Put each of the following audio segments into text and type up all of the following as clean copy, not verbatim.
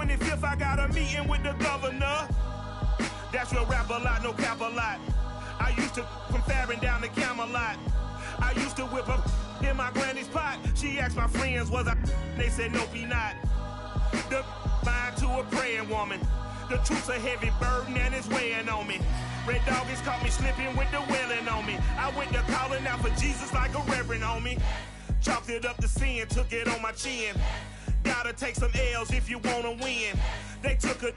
25th, I got a meeting with the governor. That's real rap a lot, no cap a lot. I used to from Farron down to Camelot. I used to whip up in my granny's pot. She asked my friends, was I? They said, nope, he not. The mind to a praying woman. The truth's a heavy burden and it's weighing on me. Red Doggies caught me slipping with the wailing on me. I went to calling out for Jesus like a reverend on me. Chalked it up to sin, took it on my chin. Gotta take some L's if you wanna win. They took a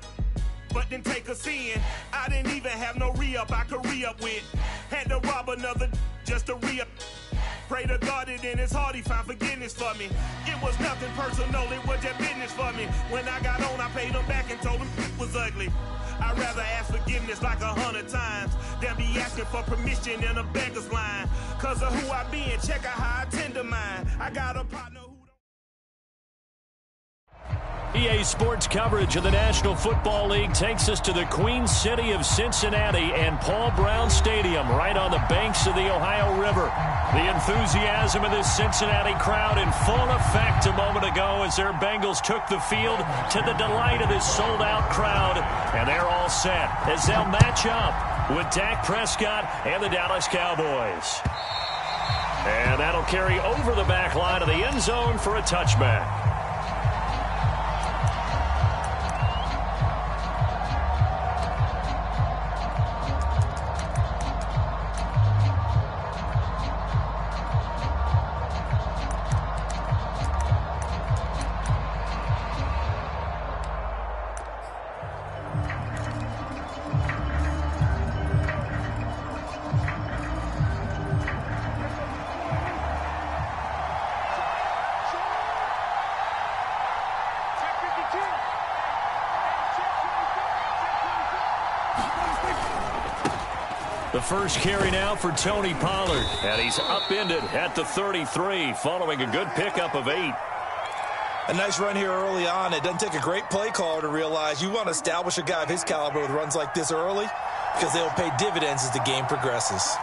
but didn't take a sin. I didn't even have no re-up I could re-up with. Had to rob another just to re-up. Pray to God that in his heart he found forgiveness for me. It was nothing personal, it was just business for me. When I got on, I paid him back and told him it was ugly. I'd rather ask forgiveness like 100 times than be asking for permission in a beggar's line. Cause of who I be and check out how I tend to mine. I got a partner who EA Sports coverage of the National Football League takes us to the Queen City of Cincinnati and Paul Brown Stadium right on the banks of the Ohio River. The enthusiasm of this Cincinnati crowd in full effect a moment ago as their Bengals took the field to the delight of this sold-out crowd. And they're all set as they'll match up with Dak Prescott and the Dallas Cowboys. And that'll carry over the back line of the end zone for a touchback. The first carry now for Tony Pollard, and he's upended at the 33 following a good pickup of 8. A nice run here early on. It doesn't take a great play caller to realize you want to establish a guy of his caliber with runs like this early because they'll pay dividends as the game progresses.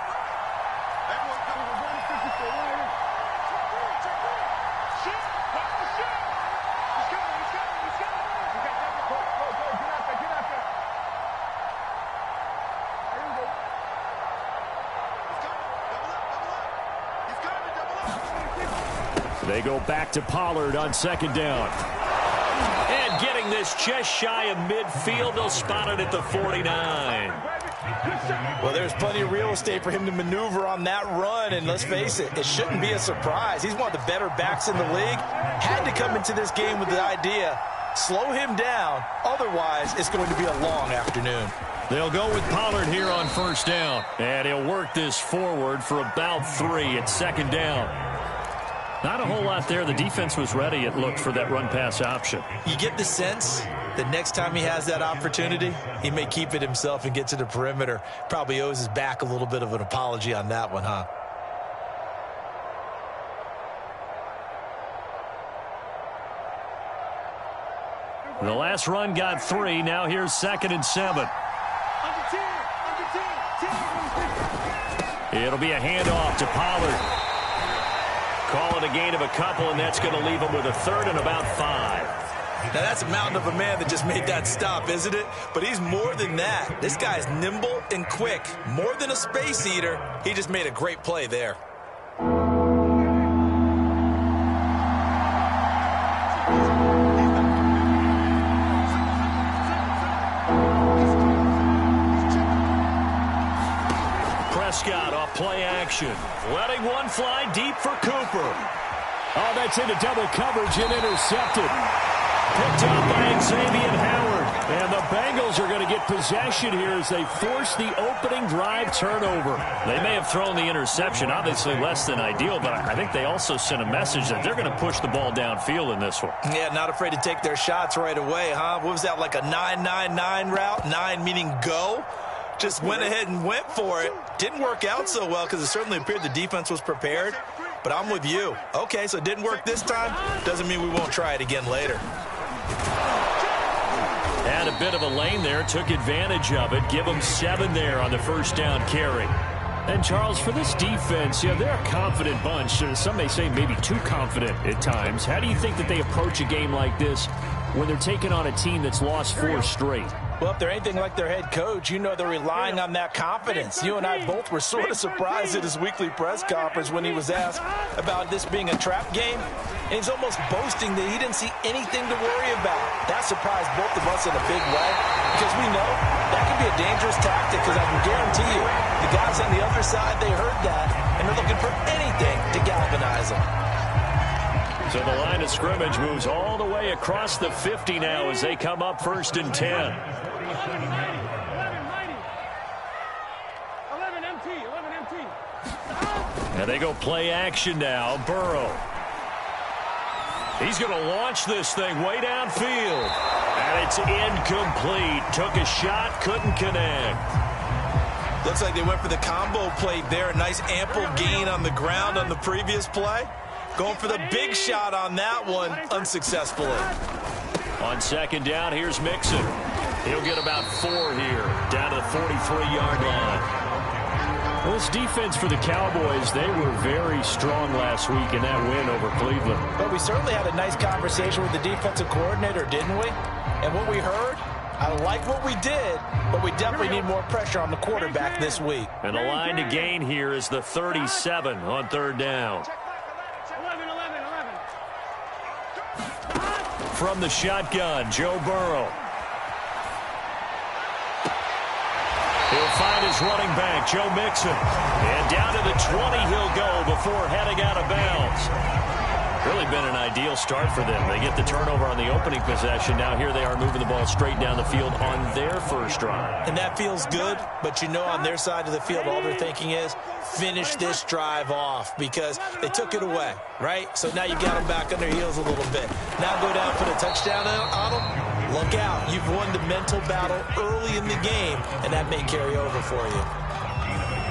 They go back to Pollard on second down. And getting this just shy of midfield, they'll spot it at the 49. Well, there's plenty of real estate for him to maneuver on that run, and let's face it, it shouldn't be a surprise. He's one of the better backs in the league. Had to come into this game with the idea, slow him down, otherwise it's going to be a long afternoon. They'll go with Pollard here on first down, and he'll work this forward for about 3 at second down. Not a whole lot there. The defense was ready, it looked, for that run-pass option. You get the sense that next time he has that opportunity, he may keep it himself and get to the perimeter. Probably owes his back a little bit of an apology on that one, huh? The last run got 3. Now here's 2nd and 7. It'll be a handoff to Pollard. Call it a gain of a couple, and that's going to leave him with a 3rd and about 5. Now, that's a mountain of a man that just made that stop, isn't it? But he's more than that. This guy's nimble and quick. More than a space eater. He just made a great play there. Prescott off play action. Letting one fly deep for Cooper. Oh, that's into double coverage and intercepted. Picked up by Xavier Howard. And the Bengals are going to get possession here as they force the opening drive turnover. They may have thrown the interception, obviously less than ideal, but I think they also sent a message that they're going to push the ball downfield in this one. Yeah, not afraid to take their shots right away, huh? What was that, like a 9-9-9 route? 9 meaning go? Just went ahead and went for it. Didn't work out so well because it certainly appeared the defense was prepared. But I'm with you. Okay, so it didn't work this time. Doesn't mean we won't try it again later. Had a bit of a lane there. Took advantage of it. Give them 7 there on the first down carry. And, Charles, for this defense, they're a confident bunch. Some may say maybe too confident at times. How do you think that they approach a game like this when they're taking on a team that's lost 4 straight? Well, if they're anything like their head coach, you know they're relying on that confidence. You and I both were sort of surprised at his weekly press conference when he was asked about this being a trap game. And he's almost boasting that he didn't see anything to worry about. That surprised both of us in a big way because we know that can be a dangerous tactic because I can guarantee you the guys on the other side, they heard that, and they're looking for anything to galvanize them. So the line of scrimmage moves all the way across the 50 now as they come up 1st and 10. 11 empty. And they go play action now. Burrow. He's going to launch this thing way downfield. And it's incomplete. Took a shot, couldn't connect. Looks like they went for the combo play there. A nice ample gain on the ground on the previous play. Going for the big shot on that one, unsuccessfully. On 2nd down, here's Mixon. He'll get about 4 here, down to the 43-yard line. Well, this defense for the Cowboys, they were very strong last week in that win over Cleveland. But we certainly had a nice conversation with the defensive coordinator, didn't we? And what we heard, I like what we did, but we definitely need more pressure on the quarterback this week. And the line to gain here is the 37 on 3rd down. From the shotgun, Joe Burrow. He'll find his running back, Joe Mixon. And down to the 20 he'll go before heading out of bounds. Really been an ideal start for them. They get the turnover on the opening possession. Now here they are moving the ball straight down the field on their first drive. And that feels good, but you know on their side of the field all they're thinking is finish this drive off because they took it away, right? So now you got them back on their heels a little bit. Now go down for the touchdown on them. Look out. You've won the mental battle early in the game, and that may carry over for you.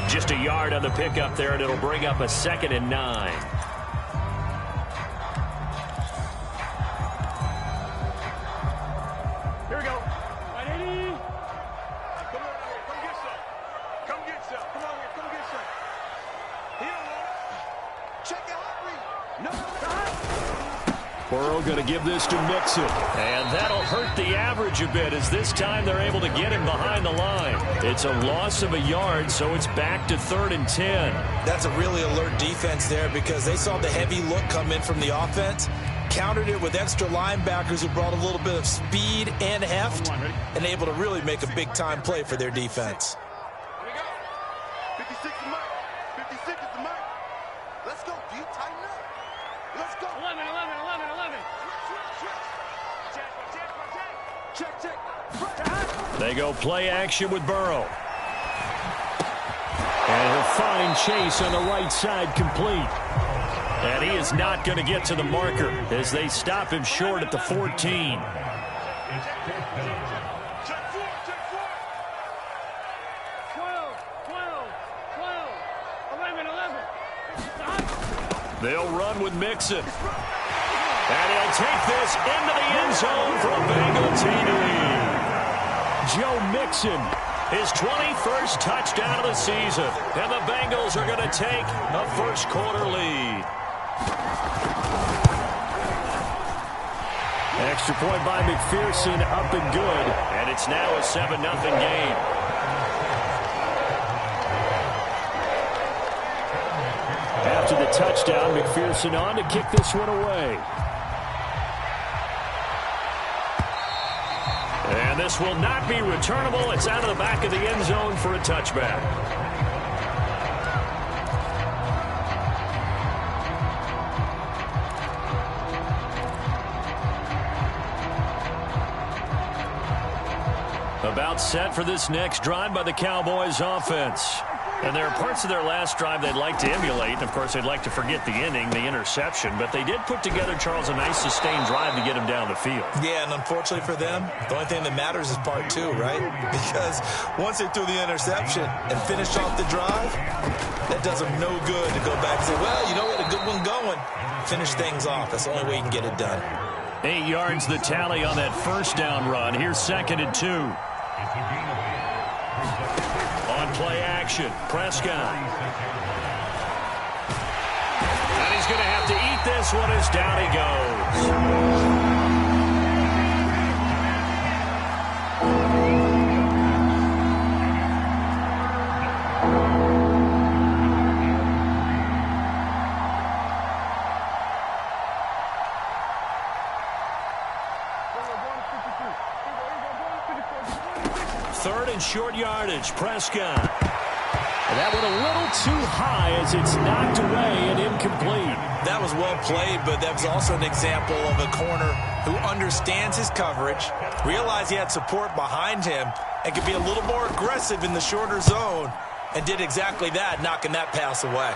Just a yard on the pickup there, and it'll bring up a 2nd and 9. Burrow going to give this to Mixon. And that'll hurt the average a bit as this time they're able to get him behind the line. It's a loss of a yard, so it's back to 3rd and 10. That's a really alert defense there because they saw the heavy look come in from the offense, countered it with extra linebackers who brought a little bit of speed and heft, and able to really make a big-time play for their defense. Here we go. 56 is the mark. 56 is the mark. Let's go. Do you tighten up? Let's go. 11. Check. They go play action with Burrow. And he'll find Chase on the right side complete. And he is not going to get to the marker as they stop him short at the 14. 12. 11. They'll run with Mixon. And he'll take this into the end zone for a Bengal TD. Joe Mixon, his 21st touchdown of the season. And the Bengals are going to take a first-quarter lead. Extra point by McPherson, up and good. And it's now a 7-0 game. After the touchdown, McPherson on to kick this one away. And this will not be returnable. It's out of the back of the end zone for a touchback. About set for this next drive by the Cowboys offense. And there are parts of their last drive they'd like to emulate. And, of course, they'd like to forget the inning, the interception. But they did put together, Charles, a nice sustained drive to get him down the field. Yeah, and unfortunately for them, the only thing that matters is part 2, right? Because once they threw the interception and finished off the drive, that does them no good to go back and say, well, you know what, a good one going. Finish things off. That's the only way you can get it done. 8 yards the tally on that first down run. Here's 2nd and 2. On play action, Prescott. And he's going to have to eat this one as down he goes. third and short yardage. Prescott. And that went a little too high as it's knocked away and incomplete. That was well played, but that was also an example of a corner who understands his coverage, realized he had support behind him, and could be a little more aggressive in the shorter zone, and did exactly that, knocking that pass away.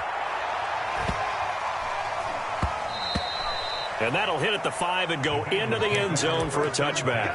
And that'll hit at the 5 and go into the end zone for a touchback.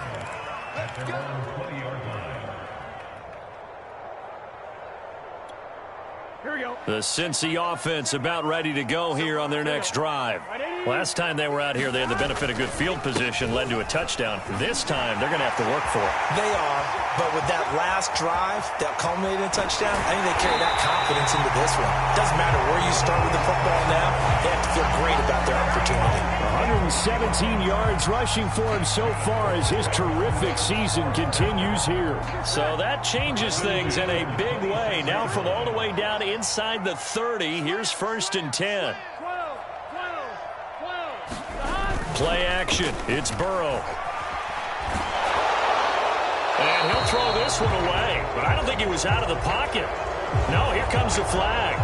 Here we go. The Cincy offense about ready to go here on their next drive. Last time they were out here, they had the benefit of good field position, led to a touchdown. This time, they're going to have to work for it. They are, but with that last drive that culminated in a touchdown, I think they carry that confidence into this one. Doesn't matter where you start with the football now, they have to feel great about their opportunity. 117 yards rushing for him so far as his terrific season continues here. So that changes things in a big way. Now from all the way down inside the 30, here's 1st and 10. Play action. It's Burrow. And he'll throw this one away. But I don't think he was out of the pocket. No, here comes the flag.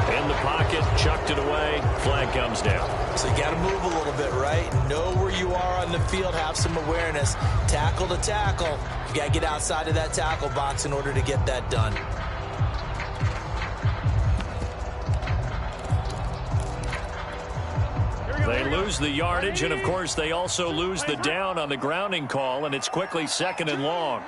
In the pocket, chucked it away. Flag comes down. So you got to move a little bit, right? Know where you are on the field. Have some awareness. Tackle to tackle. You got to get outside of that tackle box in order to get that done. They lose the yardage, and, of course, they also lose the down on the grounding call, and it's quickly 2nd and long.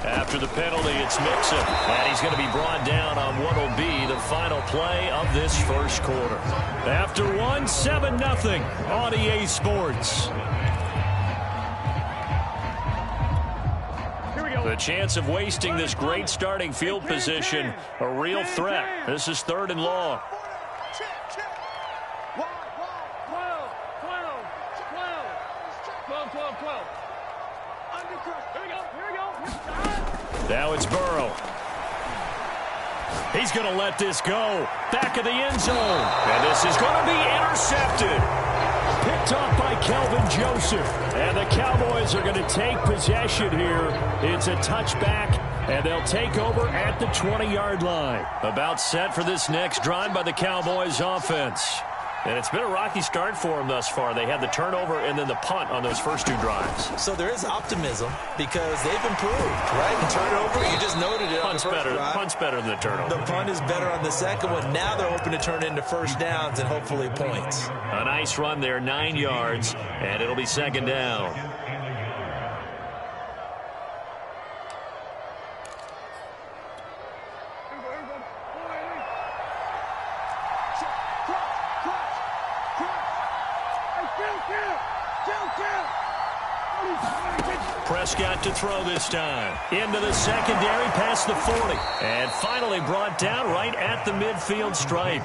After the penalty, it's Mixon, and he's going to be brought down on what will be the final play of this first quarter. After 7-0 on EA Sports. The chance of wasting this great starting field position, a real threat. This is 3rd and long. Now it's Burrow. He's going to let this go. Back of the end zone. And this is going to be intercepted. Picked off by Kelvin Joseph. And the Cowboys are going to take possession here. It's a touchback, and they'll take over at the 20-yard line. About set for this next drive by the Cowboys offense. And it's been a rocky start for them thus far. They had the turnover and then the punt on those first 2 drives. So there is optimism because they've improved, right? The turnover, you just noted it. Punt's better. Punt's better than the turnover. The punt is better on the second one. Now they're hoping to turn into first downs and hopefully points. A nice run there, 9 yards, and it'll be 2nd down. Prescott to throw this time. Into the secondary, past the 40. And finally brought down right at the midfield stripe.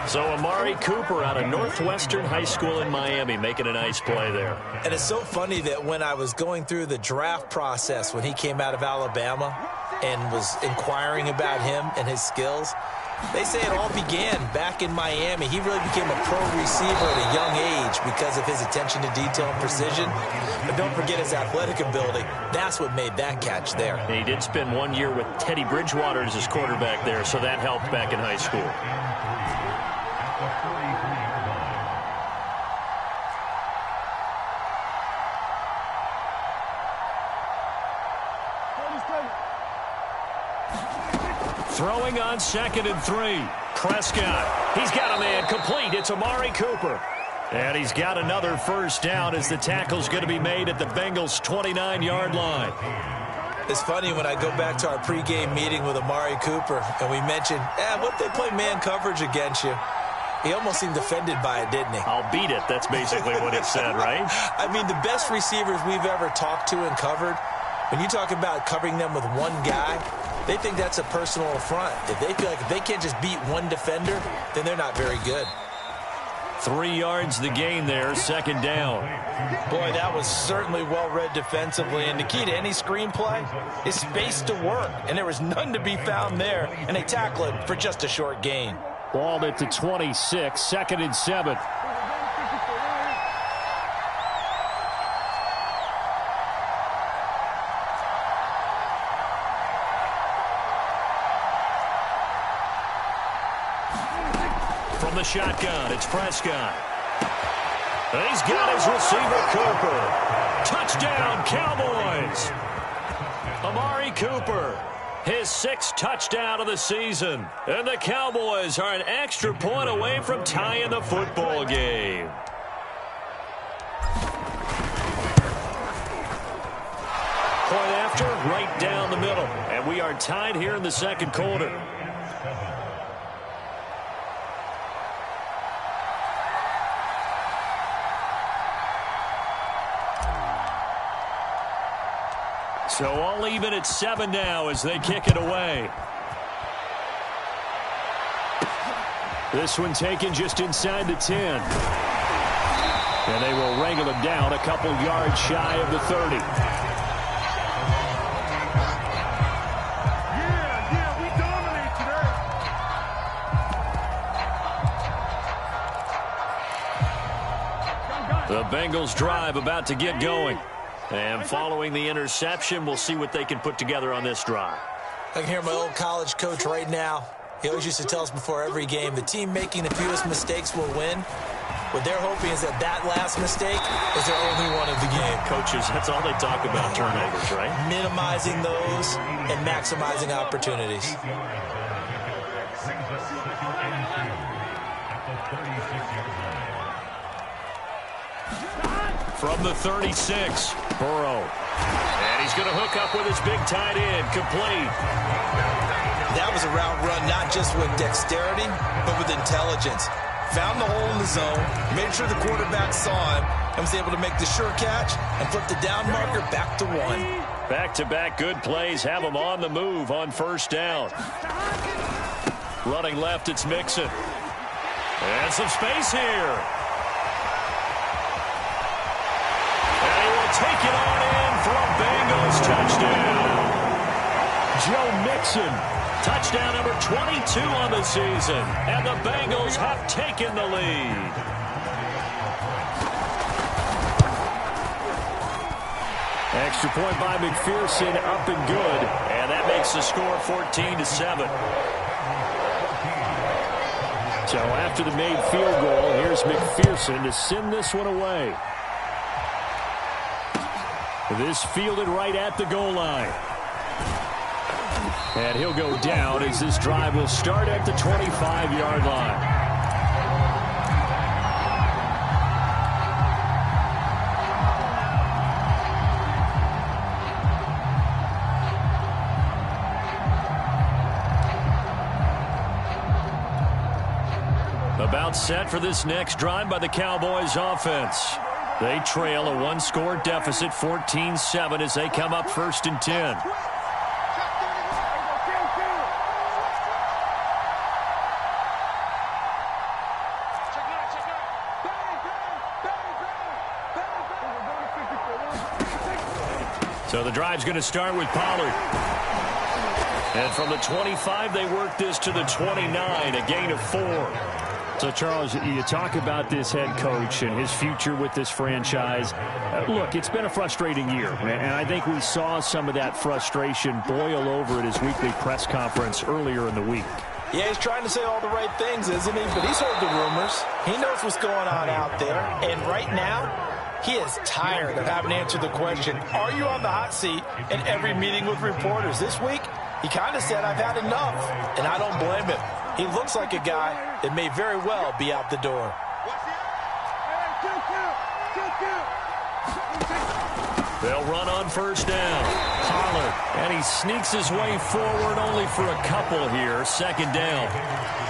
So Amari Cooper out of Northwestern High School in Miami making a nice play there. And it's so funny that when I was going through the draft process when he came out of Alabama and was inquiring about him and his skills, they say it all began back in Miami. He really became a pro receiver at a young age because of his attention to detail and precision. But don't forget his athletic ability. That's what made that catch there. He did spend 1 year with Teddy Bridgewater as his quarterback there, so that helped back in high school. Throwing on 2nd and 3. Prescott. He's got a man complete. It's Amari Cooper. And he's got another first down as the tackle's going to be made at the Bengals' 29-yard line. It's funny when I go back to our pregame meeting with Amari Cooper and we mentioned, what if they play man coverage against you? He almost seemed offended by it, didn't he? I'll beat it. That's basically what it said, right? I mean, the best receivers we've ever talked to and covered, when you talk about covering them with one guy, they think that's a personal affront. If they feel like if they can't just beat one defender, then they're not very good. 3 yards the gain there, 2nd down. Boy, that was certainly well-read defensively. And the key to any screenplay is space to work. And there was none to be found there. And they tackle it for just a short gain. Ball at the 26, 2nd and 7. From the shotgun, it's Prescott. And he's got his receiver, Cooper. Touchdown, Cowboys. Amari Cooper, his 6th touchdown of the season. And the Cowboys are an extra point away from tying the football game. Point after, right down the middle. And we are tied here in the second quarter. So all even at 7 now as they kick it away. This one taken just inside the 10. And they will wrangle him down a couple yards shy of the 30. We dominate today. The Bengals drive about to get going. And following the interception, we'll see what they can put together on this drive. I can hear my old college coach right now. He always used to tell us before every game, the team making the fewest mistakes will win. What they're hoping is that last mistake is their only one of the game. Coaches, that's all they talk about, turnovers, right? Minimizing those and maximizing opportunities. From the 36, Burrow. And he's going to hook up with his big tight end, complete. That was a route run not just with dexterity, but with intelligence. Found the hole in the zone, made sure the quarterback saw him, and was able to make the sure catch and flip the down marker back to 1. Back-to-back good plays have him on the move on first down. Running left, it's Mixon. And some space here. Take it on in for a Bengals touchdown. Joe Mixon, touchdown number 22 on the season. And the Bengals have taken the lead. Extra point by McPherson, up and good. And that makes the score 14-7. So after the made field goal, here's McPherson to send this one away. This fielded right at the goal line. And he'll go down as this drive will start at the 25-yard line. About set for this next drive by the Cowboys offense. They trail a one-score deficit, 14-7, as they come up 1st and 10. So the drive's going to start with Pollard. And from the 25, they work this to the 29, a gain of 4. So, Charles, you talk about this head coach and his future with this franchise. Look, it's been a frustrating year, and I think we saw some of that frustration boil over at his weekly press conference earlier in the week. Yeah, he's trying to say all the right things, isn't he? But he's heard the rumors. He knows what's going on out there. And right now, he is tired of having to answer the question, are you on the hot seat in every meeting with reporters? This week, he kind of said, I've had enough, and I don't blame him. He looks like a guy that may very well be out the door. They'll run on first down. Pollard, and he sneaks his way forward only for a couple here. 2nd down.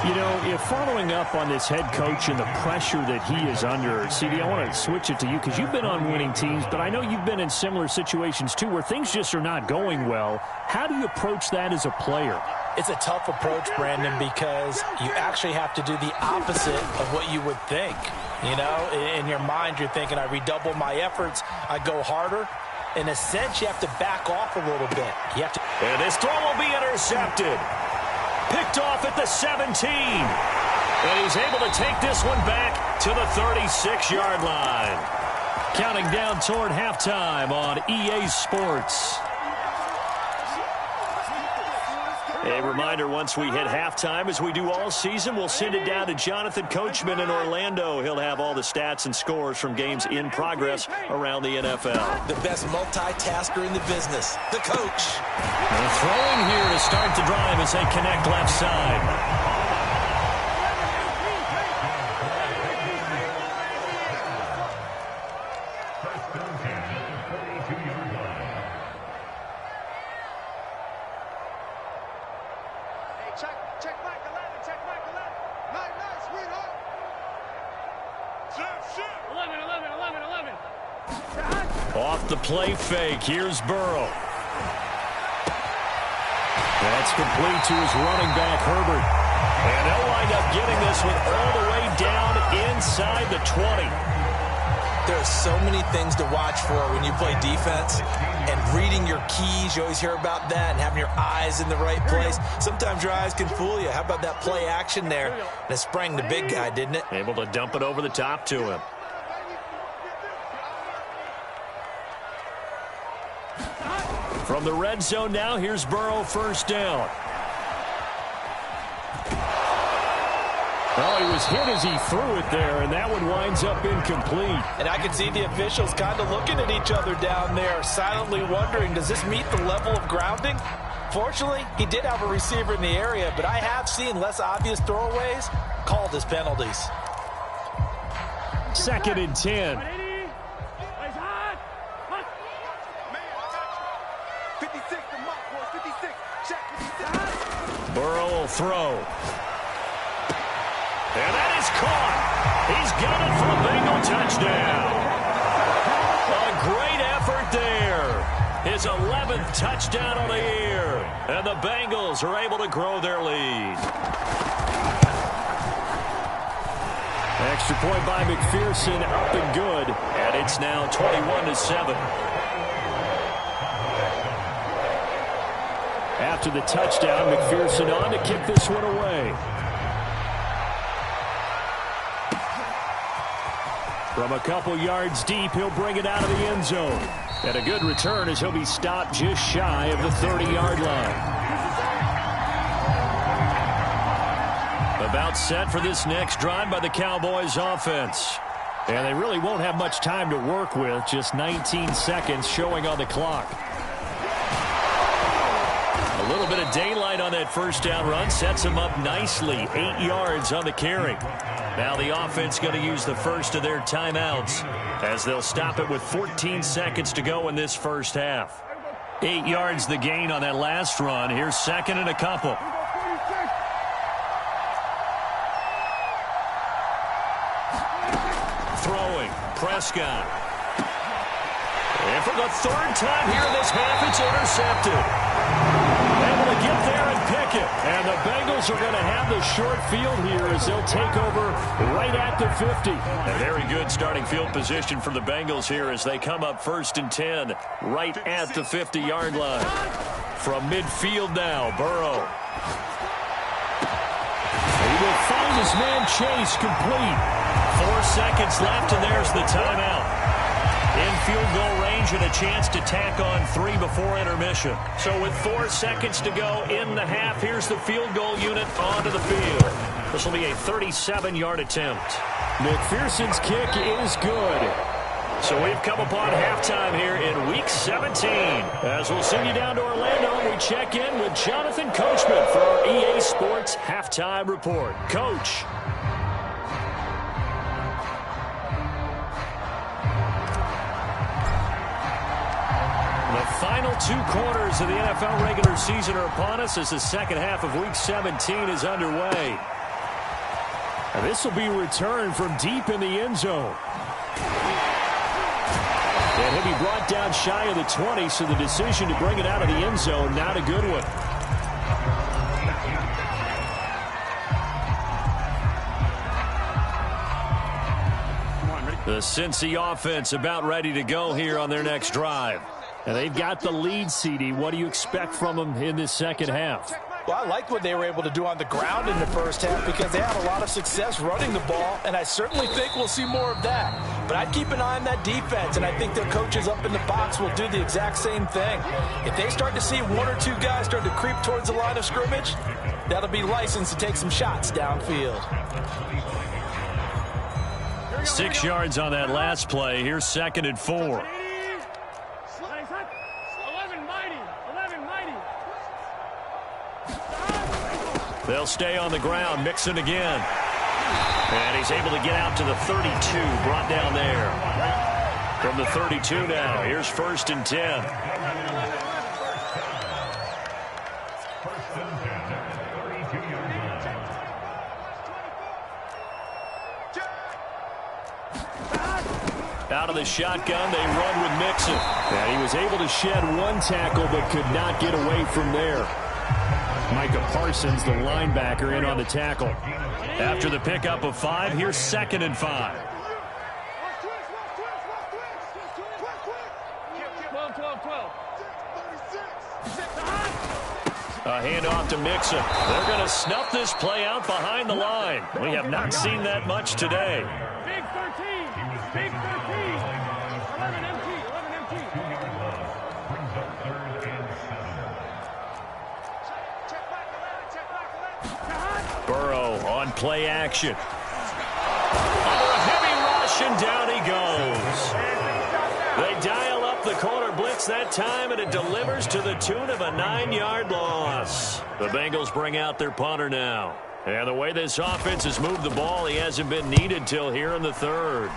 You know, if following up on this head coach and the pressure that he is under, CD, I want to switch it to you because you've been on winning teams, but I know you've been in similar situations too where things just are not going well. How do you approach that as a player? It's a tough approach, Brandon, because you actually have to do the opposite of what you would think. You know, in your mind, you're thinking, I redouble my efforts, I go harder. In a sense, you have to back off a little bit. You have to. And this throw will be intercepted. Picked off at the 17. And he's able to take this one back to the 36-yard line. Counting down toward halftime on EA Sports. A reminder, once we hit halftime, as we do all season, we'll send it down to Jonathan Coachman in Orlando. He'll have all the stats and scores from games in progress around the NFL. The best multitasker in the business, the coach. And throwing here to start the drive as they connect left side. Check back 11. Nice, sweetheart. 11. Off the play fake. Here's Burrow. That's complete to his running back, Herbert. And they'll wind up getting this one all the way down inside the 20. There are so many things to watch for when you play defense, and reading your keys, you always hear about that, and having your eyes in the right place. Sometimes your eyes can fool you. How about that play action there? And it sprang the big guy, didn't it? Able to dump it over the top to him. From the red zone now, here's Burrow, first down. Oh, he was hit as he threw it there, and that one winds up incomplete. And I can see the officials kind of looking at each other down there, silently wondering, does this meet the level of grounding? Fortunately, he did have a receiver in the area, but I have seen less obvious throwaways called as penalties. 2nd and 10. 56, the mark was 56. Check 56. Burrow will throw. And that is caught. He's got it for a Bengal touchdown. A great effort there. His 11th touchdown on the year. And the Bengals are able to grow their lead. Extra point by McPherson, up and good. And it's now 21-7. After the touchdown, McPherson on to kick this one away. From a couple yards deep, he'll bring it out of the end zone. And a good return as he'll be stopped just shy of the 30-yard line. About set for this next drive by the Cowboys offense. And they really won't have much time to work with, just 19 seconds showing on the clock. A little bit of daylight on that first down run sets him up nicely. 8 yards on the carry. Now the offense going to use the first of their timeouts as they'll stop it with 14 seconds to go in this first half. 8 yards the gain on that last run. Here's 2nd and a couple. Throwing. Prescott. And for the 3rd time here in this half, it's intercepted. Able to get there and pick it. And the Bengals are going to have the short field here as they'll take over right at the 50. A very good starting field position for the Bengals here as they come up 1st and 10 right at the 50-yard line. From midfield now, Burrow. He will find his man Chase complete. 4 seconds left, and there's the timeout. In field goal range and a chance to tack on 3 before intermission. So with 4 seconds to go in the half, here's the field goal unit onto the field. This will be a 37-yard attempt. McPherson's kick is good. So we've come upon halftime here in Week 17. As we'll send you down to Orlando, we check in with Jonathan Coachman for our EA Sports Halftime Report. Coach. The final 2 quarters of the NFL regular season are upon us as the second half of Week 17 is underway. And this will be returned from deep in the end zone. And he'll be brought down shy of the 20, so the decision to bring it out of the end zone, not a good one. The Cincy offense about ready to go here on their next drive. And they've got the lead, CD. What do you expect from them in this second half? Well, I liked what they were able to do on the ground in the first half because they had a lot of success running the ball, and I certainly think we'll see more of that. But I'd keep an eye on that defense, and I think their coaches up in the box will do the exact same thing. If they start to see one or two guys start to creep towards the line of scrimmage, that'll be licensed to take some shots downfield. 6 yards on that last play. Here's 2nd and 4. They'll stay on the ground. Mixon again. And he's able to get out to the 32. Brought down there. From the 32 now. Here's 1st and 10. Out of the shotgun, they run with Mixon. And he was able to shed one tackle but could not get away from there. Micah Parsons, the linebacker, in on the tackle. After the pickup of 5, here's 2nd and 5. 12. A handoff to Mixon. They're going to snuff this play out behind the line. We have not seen that much today. Big 13. Big 13. 11 empty. Burrow on play action. Under a heavy rush, and down he goes. They dial up the corner blitz that time, and it delivers to the tune of a 9-yard loss. The Bengals bring out their punter now. And the way this offense has moved the ball, he hasn't been needed till here in the 3rd.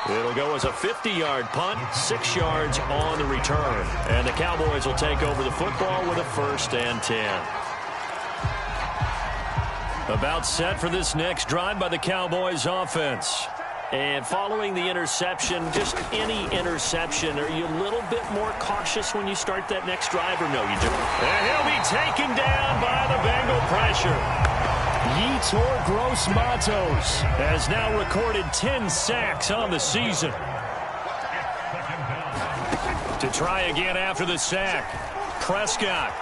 It'll go as a 50-yard punt, 6 yards on the return. And the Cowboys will take over the football with a 1st and 10. About set for this next drive by the Cowboys offense. And following the interception, just any interception, are you a little bit more cautious when you start that next drive, or no, you don't? And he'll be taken down by the Bengal pressure. Yetur Gross-Matos has now recorded 10 sacks on the season. To try again after the sack, Prescott.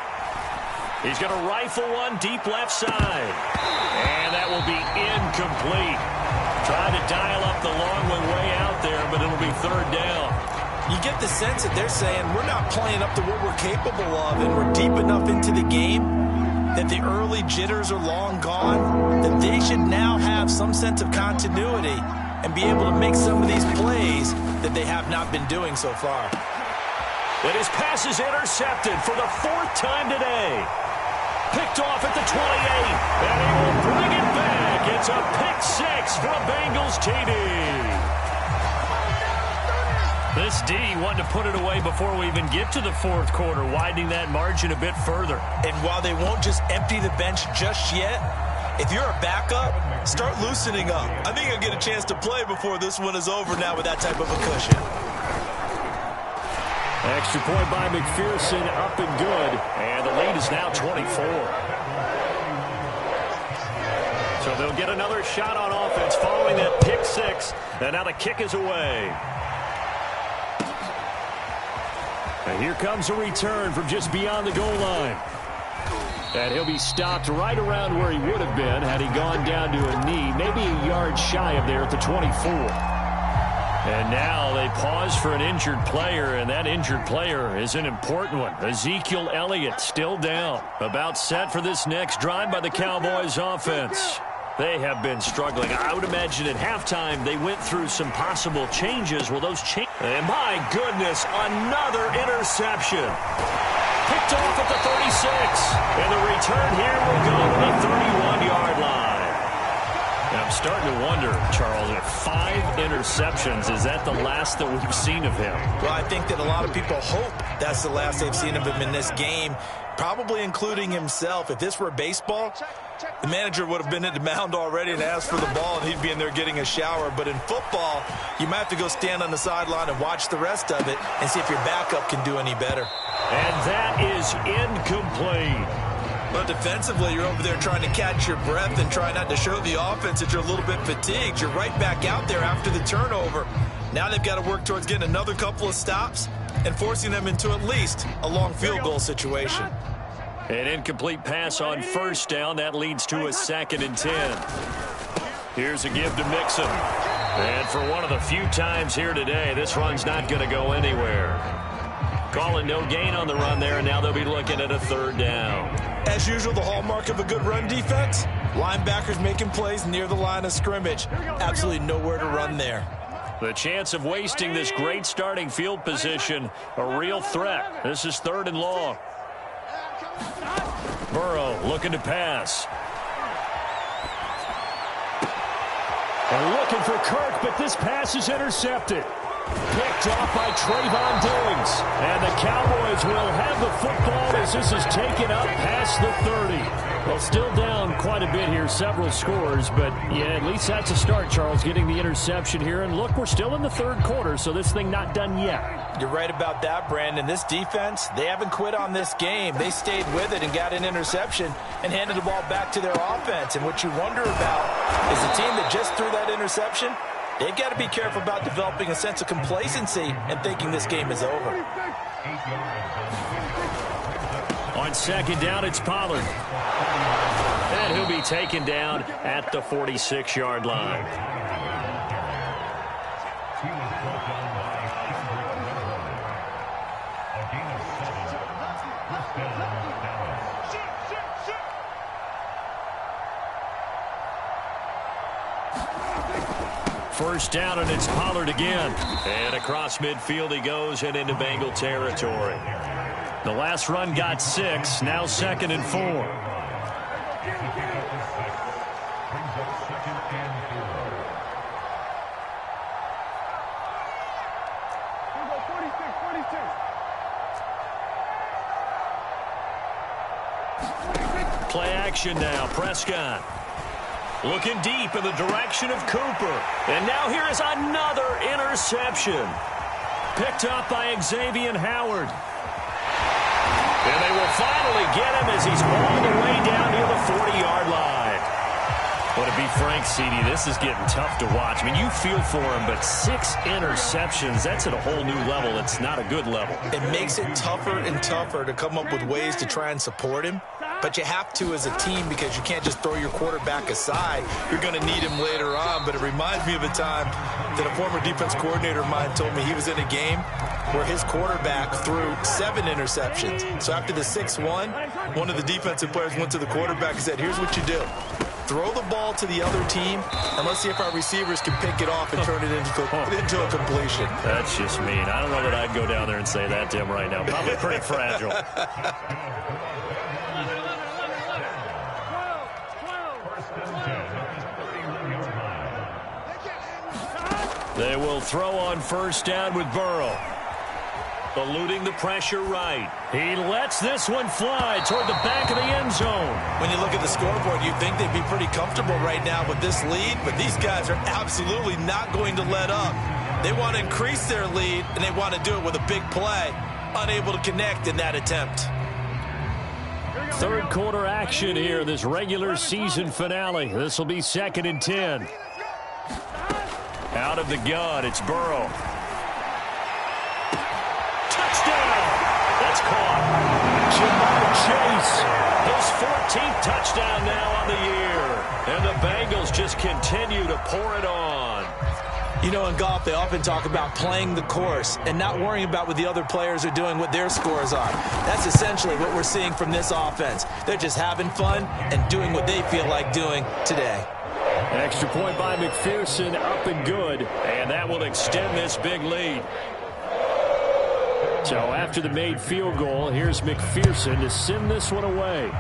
He's going to rifle one deep left side. And that will be incomplete. Trying to dial up the long way out there, but it'll be 3rd down. You get the sense that they're saying we're not playing up to what we're capable of, and we're deep enough into the game that the early jitters are long gone, that they should now have some sense of continuity and be able to make some of these plays that they have not been doing so far. And his pass is intercepted for the 4th time today. Picked off at the 28, and he will bring it back. It's a pick 6 for a Bengals TD. This D wanted to put it away before we even get to the 4th quarter, widening that margin a bit further. And while they won't just empty the bench just yet, if you're a backup, start loosening up. I think you'll get a chance to play before this one is over now with that type of a cushion. Extra point by McPherson, up and good. And the lead is now 24. So they'll get another shot on offense following that pick 6. And now the kick is away. And here comes a return from just beyond the goal line. And he'll be stopped right around where he would have been had he gone down to a knee, maybe a yard shy of there at the 24. And now they pause for an injured player, and that injured player is an important one. Ezekiel Elliott still down. About set for this next drive by the Cowboys offense. They have been struggling. I would imagine at halftime they went through some possible changes. Well, those changes. And my goodness, another interception. Picked off at the 36. And the return here will go to the 31-yard line. And I'm starting to wonder, Charles, if 5 interceptions, is that the last that we've seen of him? Well, I think that a lot of people hope that's the last they've seen of him in this game, probably including himself. If this were baseball, the manager would have been at the mound already and asked for the ball, and he'd be in there getting a shower. But in football, you might have to go stand on the sideline and watch the rest of it and see if your backup can do any better. And that is incomplete. But defensively, you're over there trying to catch your breath and try not to show the offense that you're a little bit fatigued. You're right back out there after the turnover. Now they've got to work towards getting another couple of stops and forcing them into at least a long field goal situation. An incomplete pass on first down. That leads to a 2nd and 10. Here's a give to Mixon. And for one of the few times here today, this run's not going to go anywhere. Calling no gain on the run there, and now they'll be looking at a 3rd down. As usual, the hallmark of a good run defense, linebackers making plays near the line of scrimmage. Absolutely nowhere to run there. The chance of wasting this great starting field position, a real threat. This is 3rd and long. Burrow looking to pass. And looking for Kirk, but this pass is intercepted. Picked off by Trayvon Diggs. And the Cowboys will have the football as this is taken up past the 30. Well, still down quite a bit here, several scores, but yeah, at least that's a start, Charles, getting the interception here. And look, we're still in the 3rd quarter, so this thing not done yet. You're right about that, Brandon. This defense, they haven't quit on this game. They stayed with it and got an interception and handed the ball back to their offense. And what you wonder about is the team that just threw that interception, they've got to be careful about developing a sense of complacency and thinking this game is over. On 2nd down, it's Pollard. And he'll be taken down at the 46-yard line. First down, and it's Pollard again. And across midfield he goes and into Bengal territory. The last run got 6, now 2nd and 4. Play action now. Prescott looking deep in the direction of Cooper. And now here is another interception. Picked up by Xavier Howard. And they will finally get him as he's all the way down near the 40-yard line. Well, to be frank, CD, this is getting tough to watch. I mean, you feel for him, but 6 interceptions, that's at a whole new level. It's not a good level. It makes it tougher and tougher to come up with ways to try and support him. But you have to as a team because you can't just throw your quarterback aside. You're going to need him later on. But it reminds me of a time that a former defense coordinator of mine told me he was in a game where his quarterback threw 7 interceptions. So after the 6-1, one of the defensive players went to the quarterback and said, here's what you do. Throw the ball to the other team, and let's see if our receivers can pick it off and turn it into a completion. That's just mean. I don't know that I'd go down there and say that to him right now. Probably pretty fragile. They will throw on first down with Burrow. Eluding the pressure right. He lets this one fly toward the back of the end zone. When you look at the scoreboard, you'd think they'd be pretty comfortable right now with this lead, but these guys are absolutely not going to let up. They want to increase their lead, and they want to do it with a big play. Unable to connect in that attempt. 3rd quarter action here, this regular season finale. This will be 2nd and 10. Out of the gun, it's Burrow. Touchdown! That's caught. Jamar Chase, his 14th touchdown now on the year. And the Bengals just continue to pour it on. You know, in golf, they often talk about playing the course and not worrying about what the other players are doing, what their scores are. That's essentially what we're seeing from this offense. They're just having fun and doing what they feel like doing today. Extra point by McPherson, up and good. And that will extend this big lead. So after the made field goal, here's McPherson to send this one away.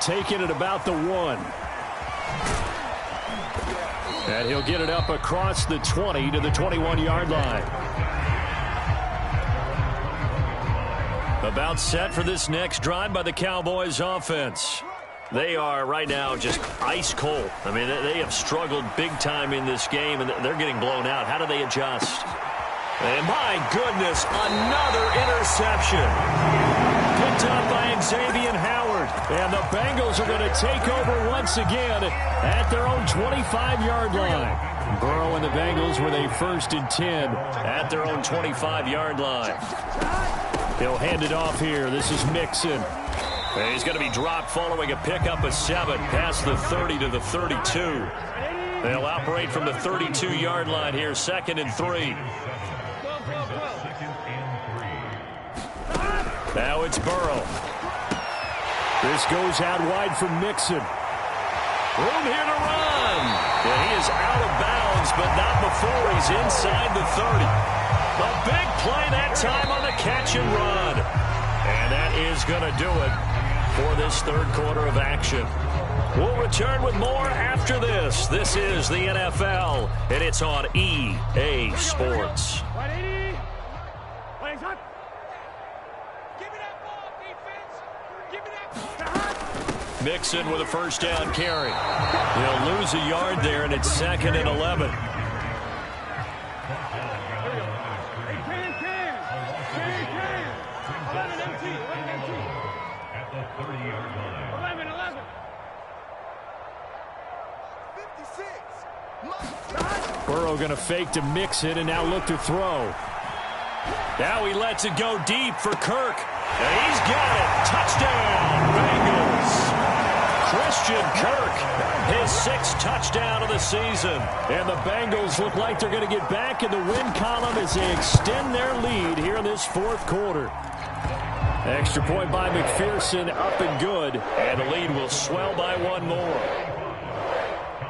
Taking it about the 1. And he'll get it up across the 20 to the 21-yard line. About set for this next drive by the Cowboys offense. They are right now just ice cold. I mean, they have struggled big time in this game, and they're getting blown out. How do they adjust? And my goodness, another interception. Picked up by Xavier Howard. And the Bengals are going to take over once again at their own 25-yard line. Burrow and the Bengals with a 1st and 10 at their own 25-yard line. He'll hand it off here. This is Mixon. And he's going to be dropped following a pickup of 7 past the 30 to the 32. They'll operate from the 32-yard line here, 2nd and 3. Now it's Burrow. This goes out wide for Mixon. Room here to run. And he is out of bounds, but not before he's inside the 30. A big play that time on the catch and run. And that is going to do it for this 3rd quarter of action. We'll return with more after this. This is the NFL, and it's on EA Sports. Mixon with a 1st down carry. He'll lose a yard there, and it's 2nd and 11. Burrow going to fake to Mixon and now look to throw. Now he lets it go deep for Kirk. And he's got it. Touchdown, Bengals. Christian Kirk, his 6th touchdown of the season. And the Bengals look like they're going to get back in the win column as they extend their lead here in this 4th quarter. Extra point by McPherson, up and good. And the lead will swell by 1 more.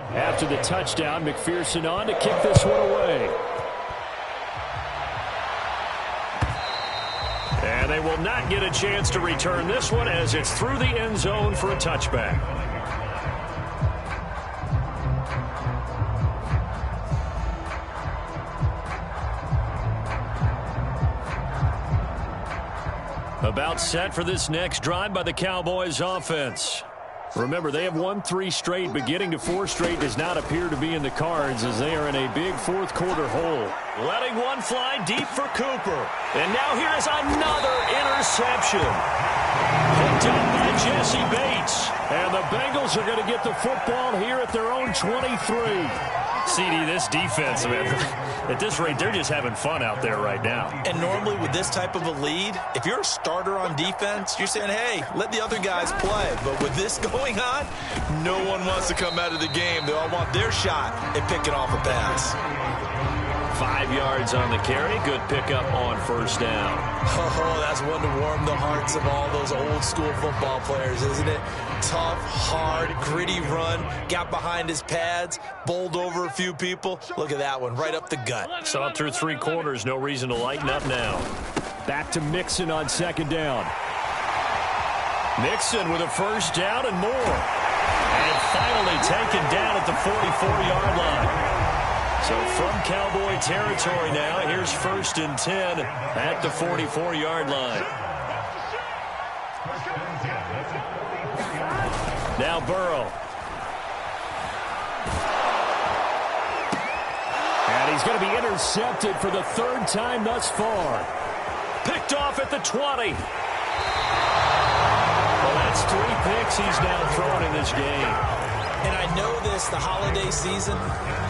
After the touchdown, McPherson on to kick this one away. And they will not get a chance to return this one as it's through the end zone for a touchback. About set for this next drive by the Cowboys offense. Remember, they have won 3 straight, but getting to 4 straight does not appear to be in the cards as they are in a big 4th quarter hole. Letting one fly deep for Cooper. And now here is another interception. Picked up by Jesse Bates. And the Bengals are going to get the football here at their own 23. CD, this defense, man, at this rate, they're just having fun out there right now. And normally with this type of a lead, if you're a starter on defense, you're saying, hey, let the other guys play. But with this going on, no one wants to come out of the game. They all want their shot at picking off a pass. 5 yards on the carry. Good pickup on 1st down. Oh, that's one to warm the hearts of all those old school football players, isn't it? Tough, hard, gritty run. Got behind his pads, bowled over a few people. Look at that one, right up the gut. Saw through 3 quarters. No reason to lighten up now. Back to Mixon on 2nd down. Mixon with a 1st down and more. And finally taken down at the 44-yard line. So from Cowboy territory now, here's 1st and 10 at the 44-yard line. Now Burrow. And he's going to be intercepted for the 3rd time thus far. Picked off at the 20. Well, that's 3 picks he's now thrown in this game. And I know this, the holiday season,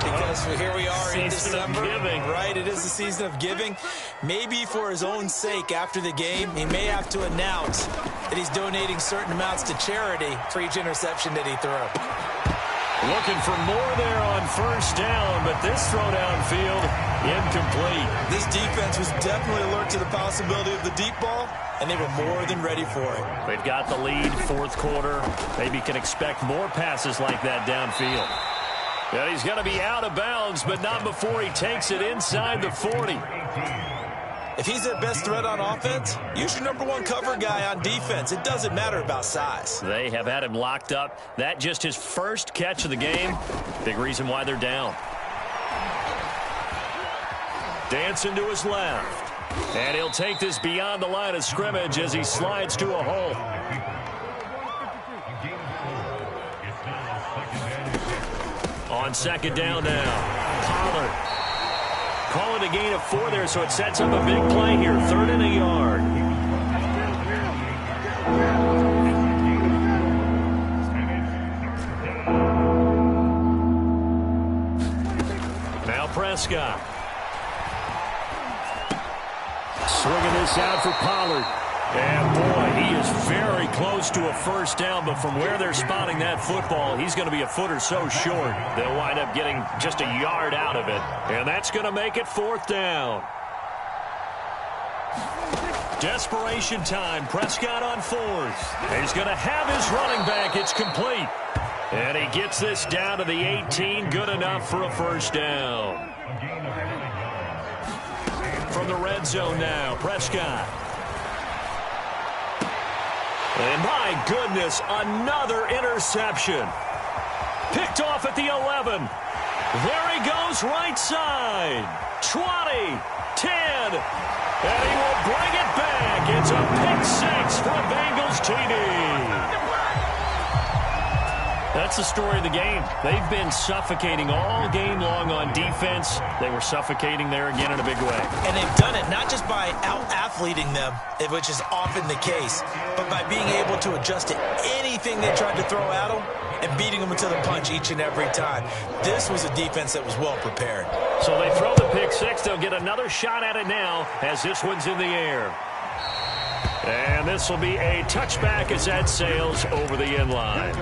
because here we are in December. Right, it is the season of giving. Maybe for his own sake after the game, he may have to announce that he's donating certain amounts to charity for each interception that he threw. Looking for more there on 1st down, but this throw downfield, incomplete. This defense was definitely alert to the possibility of the deep ball, and they were more than ready for it. They've got the lead, 4th quarter. Maybe can expect more passes like that downfield. And he's going to be out of bounds, but not before he takes it inside the 40. If he's their best threat on offense, use your #1 cover guy on defense. It doesn't matter about size. They have had him locked up. That just his 1st catch of the game. Big reason why they're down. Dancing to his left. And he'll take this beyond the line of scrimmage as he slides to a hole. On 2nd down now, Pollard. Call it a gain of 4 there, so it sets up a big play here. 3rd and a yard. Prescott. Swinging this out for Pollard. And, boy, he is very close to a first down, but from where they're spotting that football, he's going to be a foot or so short. They'll wind up getting just a yard out of it, and that's going to make it 4th down. Desperation time. Prescott on 4th. He's going to have his running back. It's complete. And he gets this down to the 18. Good enough for a first down. From the red zone now, Prescott. And my goodness, another interception. Picked off at the 11. There he goes, right side. 20, 10, and he will bring it back. It's a pick 6 for a Bengals TD. That's the story of the game. They've been suffocating all game long on defense. They were suffocating there again in a big way. And they've done it not just by out-athleting them, which is often the case, but by being able to adjust to anything they tried to throw at them and beating them to the punch each and every time. This was a defense that was well prepared. So they throw the pick 6. They'll get another shot at it now as this one's in the air. And this will be a touchback as that sails over the end line.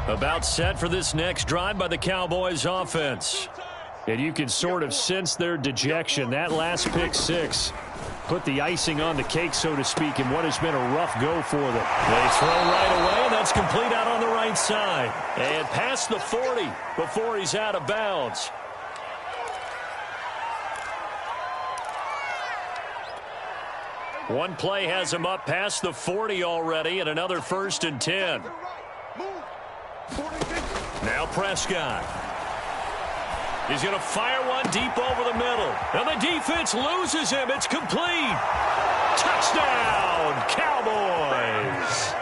About set for this next drive by the Cowboys offense. And you can sort of sense their dejection. That last pick 6 put the icing on the cake, so to speak, in what has been a rough go for them. They throw right away, and that's complete out on the right side. And past the 40 before he's out of bounds. One play has him up past the 40 already, and another 1st and 10. Now Prescott. He's going to fire one deep over the middle. And the defense loses him. It's complete. Touchdown, Cowboys.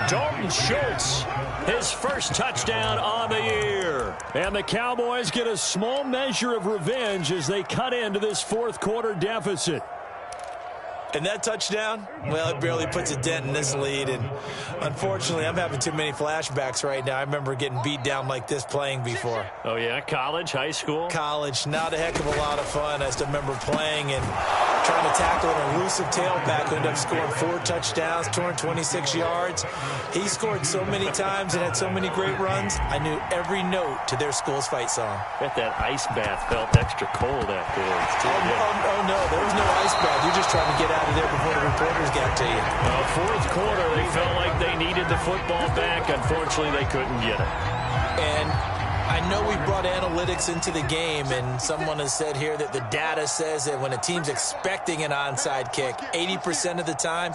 Dalton Schultz, his first touchdown on the year. And the Cowboys get a small measure of revenge as they cut into this 4th quarter deficit. And that touchdown, well, it barely puts a dent in this lead. And unfortunately, I'm having too many flashbacks right now. I remember getting beat down like this playing before. Oh, yeah? College, high school? College. Not a heck of a lot of fun. I still remember playing and trying to tackle an elusive tailback who ended up scoring 4 touchdowns, 226 yards. He scored so many times and had so many great runs. I knew every note to their school's fight song. Bet that ice bath felt extra cold afterwards, too. Oh, no. There was no ice bath. You're just trying to get out of there before the reporters got to you. 4th quarter, they felt like they needed the football back. Unfortunately, they couldn't get it. And I know we brought analytics into the game, and someone has said here that the data says that when a team's expecting an onside kick, 80% of the time,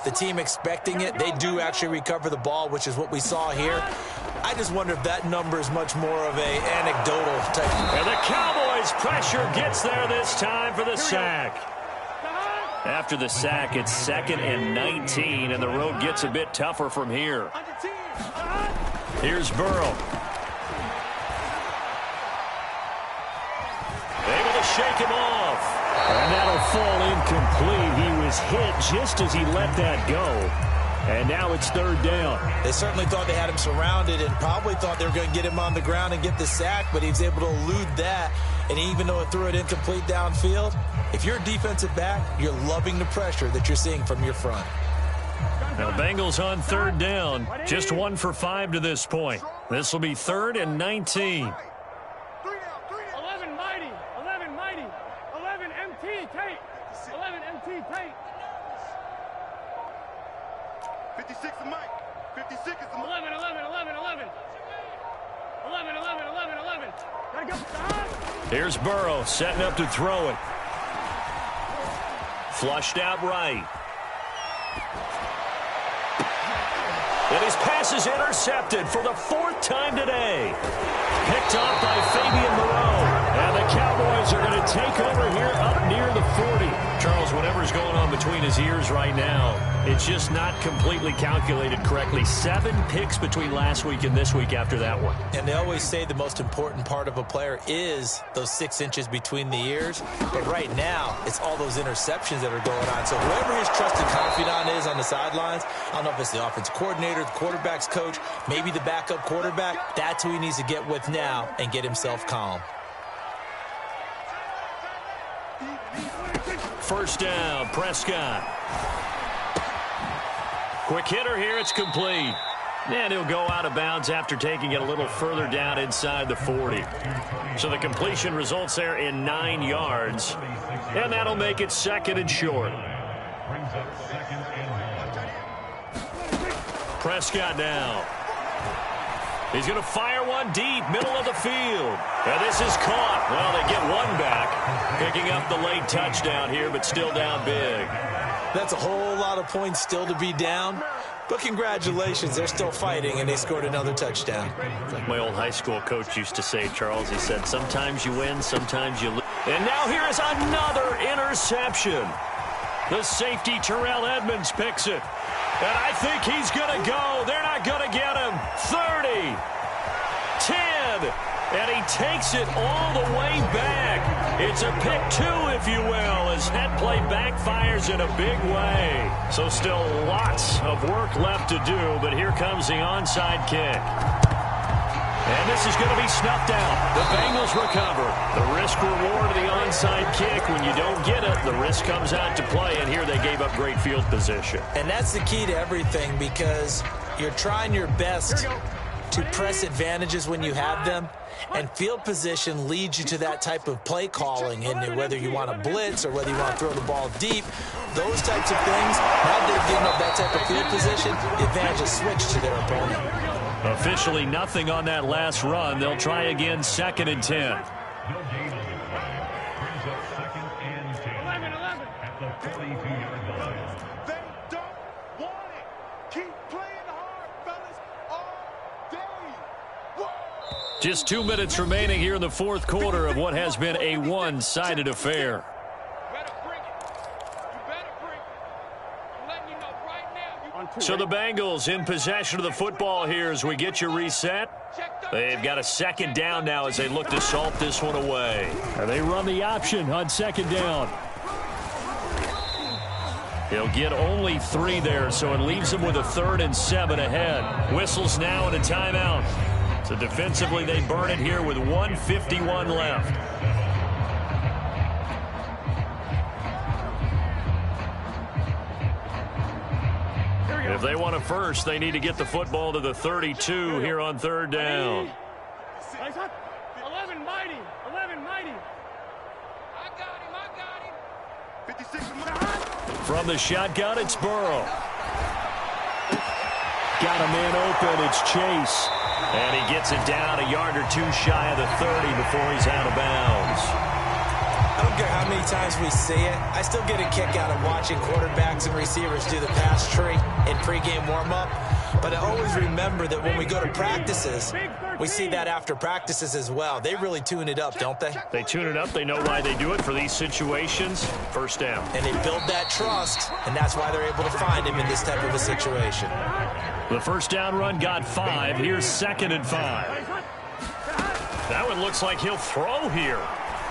the team expecting it, they do actually recover the ball, which is what we saw here. I just wonder if that number is much more of a anecdotal type. And the Cowboys' pressure gets there this time for the sack. After the sack, it's 2nd and 19, and the road gets a bit tougher from here. Here's Burrow. Able to shake him off. And that'll fall incomplete. He was hit just as he let that go. And now it's 3rd down. They certainly thought they had him surrounded and probably thought they were going to get him on the ground and get the sack, but he was able to elude that. And even though it threw it incomplete downfield, if you're a defensive back, you're loving the pressure that you're seeing from your front. Now Bengals on 3rd down. Just 1 for 5 to this point. This will be 3rd and 19. 11 mighty. 11 mighty. 11 MT tape. 11 MT tape. 56 is Mike. 56 is the 11, 11, 11, 11. 11, 11, 11, 11. Gotta go. Here's Burrow setting up to throw it. Flushed out right. And his pass is intercepted for the 4th time today. Picked off by Fabian Moreau. And the Cowboys are going to take over here up near the 40. Charles, whenever whatever's going on between his ears right now, it's just not completely calculated correctly. 7 picks between last week and this week after that one. And they always say the most important part of a player is those 6 inches between the ears. But right now, it's all those interceptions that are going on. So whoever his trusted confidant is on the sidelines, I don't know if it's the offensive coordinator, the quarterback's coach, maybe the backup quarterback, that's who he needs to get with now and get himself calm. First down, Prescott. Quick hitter here, it's complete. And he'll go out of bounds after taking it a little further down inside the 40. So the completion results there in 9 yards. And that'll make it 2nd and short. Prescott now. He's going to fire one deep, middle of the field. And this is caught. Well, they get one back, picking up the late touchdown here, but still down big. That's a whole lot of points still to be down. But congratulations, they're still fighting, and they scored another touchdown. Like my old high school coach used to say, Charles, he said, sometimes you win, sometimes you lose. And now here is another interception. The safety, Terrell Edmonds, picks it. And I think he's going to go. They're not going to get him. 30, 10, and he takes it all the way back. It's a pick 2, if you will, as that play backfires in a big way. So still lots of work left to do, but here comes the onside kick. And this is going to be snuffed out. The Bengals recover. The risk-reward of the onside kick. When you don't get it, the risk comes out to play, and here they gave up great field position. And that's the key to everything, because you're trying your best to press advantages when you have them, and field position leads you to that type of play calling, and whether you want to blitz or whether you want to throw the ball deep, those types of things, now they've given up that type of field position, the advantage is switched to their opponent. Officially nothing on that last run. They'll try again, 2nd and 10. 11. They don't want it. Keep playing hard, fellas, all day. Whoa. Just 2 minutes remaining here in the 4th quarter of what has been a one-sided affair. So the Bengals in possession of the football here as we get you reset. They've got a 2nd down now as they look to salt this one away. And they run the option on 2nd down. He'll get only 3 there, so it leaves them with a 3rd and 7 ahead. Whistles now and a timeout. So defensively they burn it here with 1:51 left. If they want a first, they need to get the football to the 32 here on 3rd down. 11 mighty. 11 mighty. I got him. 56 From the shotgun, it's Burrow. Got a man open. It's Chase. And he gets it down a yard or 2 shy of the 30 before he's out of bounds. I don't care how many times we see it. I still get a kick out of watching quarterbacks and receivers do the pass tree in pregame warm-up. But I always remember that when we go to practices, we see that after practices as well. They really tune it up, don't they? They tune it up. They know why they do it for these situations. First down. And they build that trust, and that's why they're able to find him in this type of a situation. The first down run got 5. Here's 2nd and 5. That one looks like he'll throw here.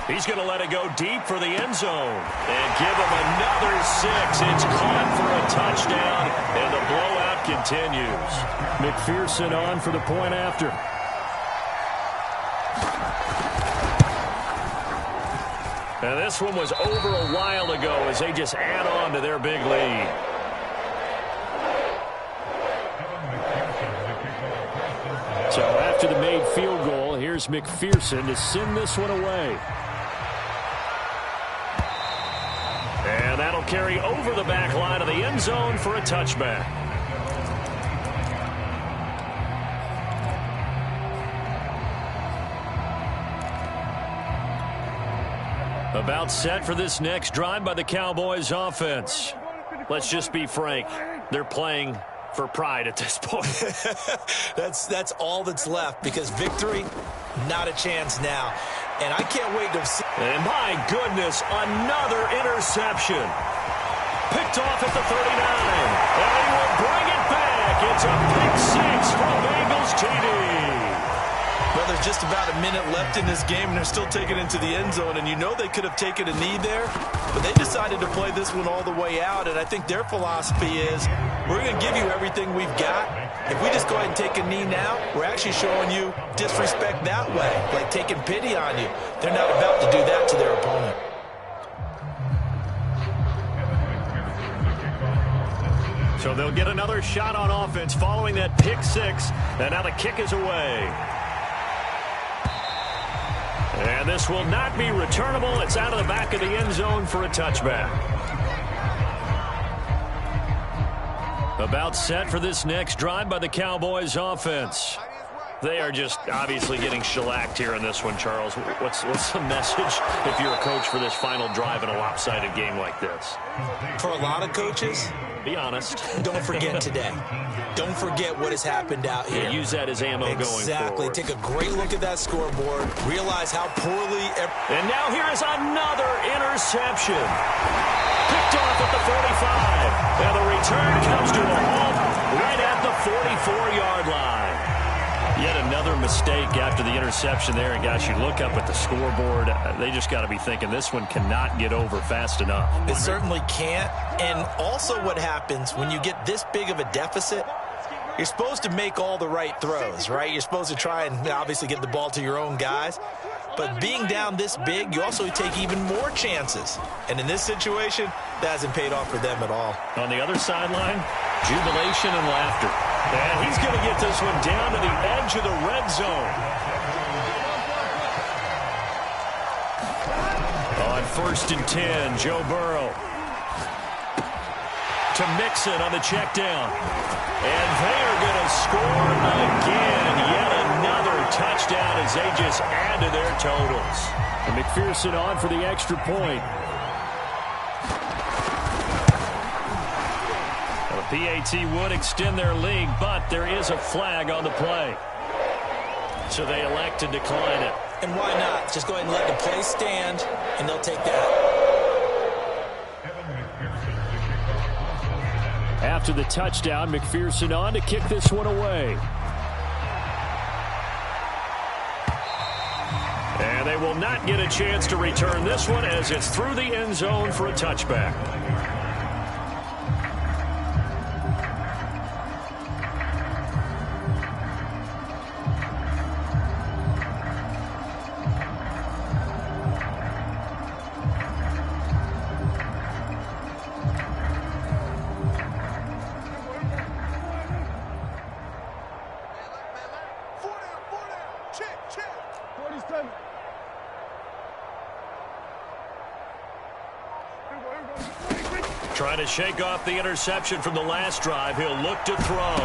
He's going to let it go deep for the end zone. And give him another 6. It's caught for a touchdown, and the blowout continues. McPherson on for the point after. And this one was over a while ago as they just add on to their big lead. So after the made field goal, here's McPherson to send this one away. And that'll carry over the back line of the end zone for a touchback. About set for this next drive by the Cowboys offense. Let's just be frank. They're playing for pride at this point. That's all that's left, because victory, not a chance now. And I can't wait to see. And my goodness, another interception. picked off at the 39. And he will bring it back. It's a pick six for a Bengals TD. Well, there's just about a minute left in this game, and they're still taking it into the end zone. And you know they could have taken a knee there, but they decided to play this one all the way out. And I think their philosophy is, we're going to give you everything we've got. If we just go ahead and take a knee now, we're actually showing you disrespect that way, like taking pity on you. They're not about to do that to their opponent. So they'll get another shot on offense following that pick six. And now the kick is away. And this will not be returnable. It's out of the back of the end zone for a touchback. About set for this next drive by the Cowboys offense. They are just obviously getting shellacked here in this one, Charles. What's the message if you're a coach for this final drive in a lopsided game like this? For a lot of coaches, be honest. Don't forget today. Don't forget what has happened out here. Use that as ammo going forward. Exactly. Take a great look at that scoreboard. Realize how poorly... And now here is another interception. Picked off at the 45. And the return comes to a halt right at the 44-yard line. Yet another mistake after the interception there. And, guys, you look up at the scoreboard. They just got to be thinking this one cannot get over fast enough. It certainly can't. And also what happens when you get this big of a deficit, you're supposed to make all the right throws, right? You're supposed to try and obviously get the ball to your own guys. But being down this big, you also take even more chances. And in this situation, that hasn't paid off for them at all. On the other sideline, jubilation and laughter. And he's going to get this one down to the edge of the red zone. On 1st and 10, Joe Burrow. To Mixon on the check down. And they are going to score again. Yet another touchdown as they just add to their totals. And McPherson on for the extra point. The PAT would extend their lead, but there is a flag on the play. So they elect to decline it. And why not? Just go ahead and let the play stand, and they'll take that. After the touchdown, McPherson on to kick this one away. And they will not get a chance to return this one as it's through the end zone for a touchback. Trying to shake off the interception from the last drive. He'll look to throw.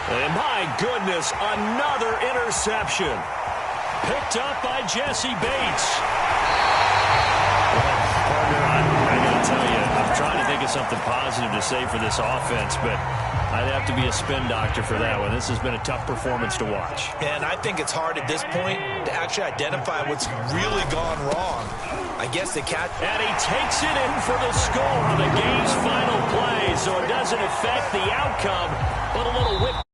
And my goodness, another interception. Picked up by Jesse Bates. Well, partner, I got to tell you, I'm trying to think of something positive to say for this offense, but I'd have to be a spin doctor for that one. This has been a tough performance to watch. And I think it's hard at this point to actually identify what's really gone wrong. I guess the cat... And he takes it in for the score on the game's final play, so it doesn't affect the outcome, but a little whip.